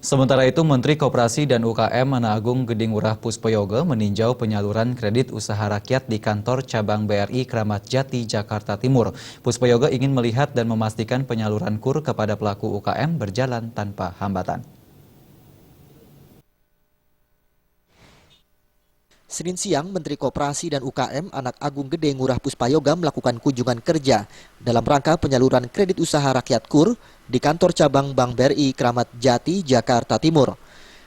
Sementara itu, Menteri Koperasi dan UKM Ana Agung Gedingurah Puspoyoga meninjau penyaluran kredit usaha rakyat di kantor cabang BRI Kramat Jati, Jakarta Timur. Puspoyoga ingin melihat dan memastikan penyaluran KUR kepada pelaku UKM berjalan tanpa hambatan. Senin siang, Menteri Koperasi dan UKM Ana Agung Gedingurah Puspoyoga melakukan kunjungan kerja dalam rangka penyaluran kredit usaha rakyat KUR di kantor cabang Bank BRI Kramat Jati, Jakarta Timur.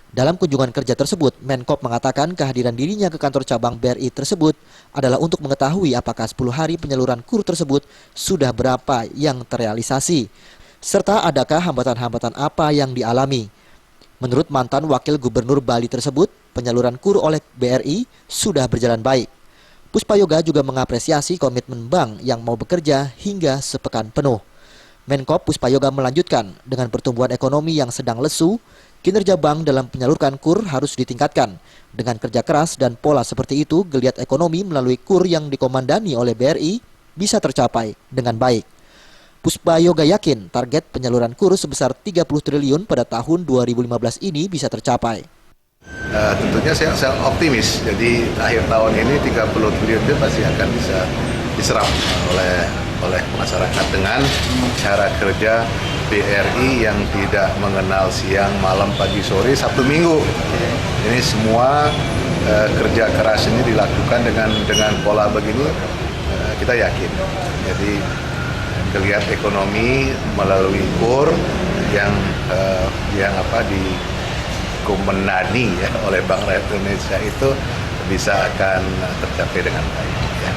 Dalam kunjungan kerja tersebut, Menkop mengatakan kehadiran dirinya ke kantor cabang BRI tersebut adalah untuk mengetahui apakah 10 hari penyaluran KUR tersebut sudah berapa yang terrealisasi, serta adakah hambatan-hambatan apa yang dialami. Menurut mantan Wakil Gubernur Bali tersebut, penyaluran KUR oleh BRI sudah berjalan baik. Puspoyoga juga mengapresiasi komitmen bank yang mau bekerja hingga sepekan penuh. Menkop Puspoyoga melanjutkan, dengan pertumbuhan ekonomi yang sedang lesu, kinerja bank dalam menyalurkan KUR harus ditingkatkan. Dengan kerja keras dan pola seperti itu, geliat ekonomi melalui KUR yang dikomandani oleh BRI bisa tercapai dengan baik. Puspoyoga yakin target penyaluran KUR sebesar 30 triliun pada tahun 2015 ini bisa tercapai. Tentunya saya optimis, jadi akhir tahun ini 30 triliun itu pasti akan bisa diserap oleh masyarakat dengan cara kerja BRI yang tidak mengenal siang, malam, pagi, sore, Sabtu, Minggu. Ini semua kerja keras ini dilakukan dengan pola begini, kita yakin. Jadi geliat ekonomi melalui KUR yang dikomandani ya oleh Bank Rakyat Indonesia itu bisa akan tercapai dengan baik. Ya.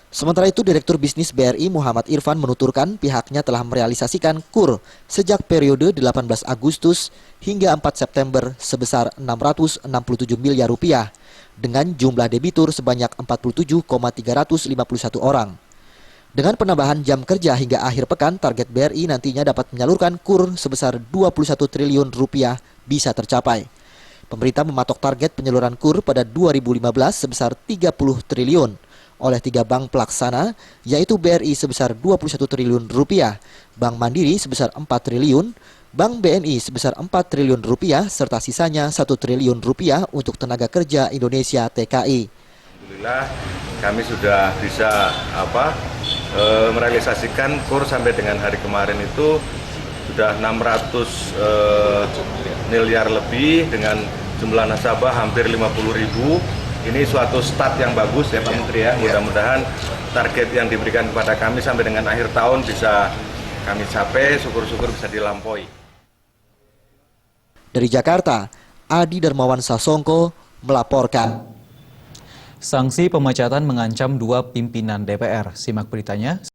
Sementara itu, Direktur Bisnis BRI Muhammad Irfan menuturkan pihaknya telah merealisasikan KUR sejak periode 18 Agustus hingga 4 September sebesar 667 miliar rupiah dengan jumlah debitur sebanyak 47,351 orang. Dengan penambahan jam kerja hingga akhir pekan, target BRI nantinya dapat menyalurkan KUR sebesar 21 triliun rupiah bisa tercapai. Pemerintah mematok target penyaluran KUR pada 2015 sebesar 30 triliun oleh 3 bank pelaksana, yaitu BRI sebesar 21 triliun rupiah, Bank Mandiri sebesar 4 triliun, Bank BNI sebesar 4 triliun rupiah, serta sisanya 1 triliun rupiah untuk tenaga kerja Indonesia TKI. Alhamdulillah kami sudah bisa merealisasikan KUR sampai dengan hari kemarin itu sudah 600 miliar lebih dengan jumlah nasabah hampir 50.000. Ini suatu start yang bagus ya Pak Menteri ya. Mudah-mudahan target yang diberikan kepada kami sampai dengan akhir tahun bisa kami capai, syukur-syukur bisa dilampaui. Dari Jakarta, Adi Darmawan Sasongko melaporkan. Sanksi pemecatan mengancam 2 pimpinan DPR. Simak beritanya.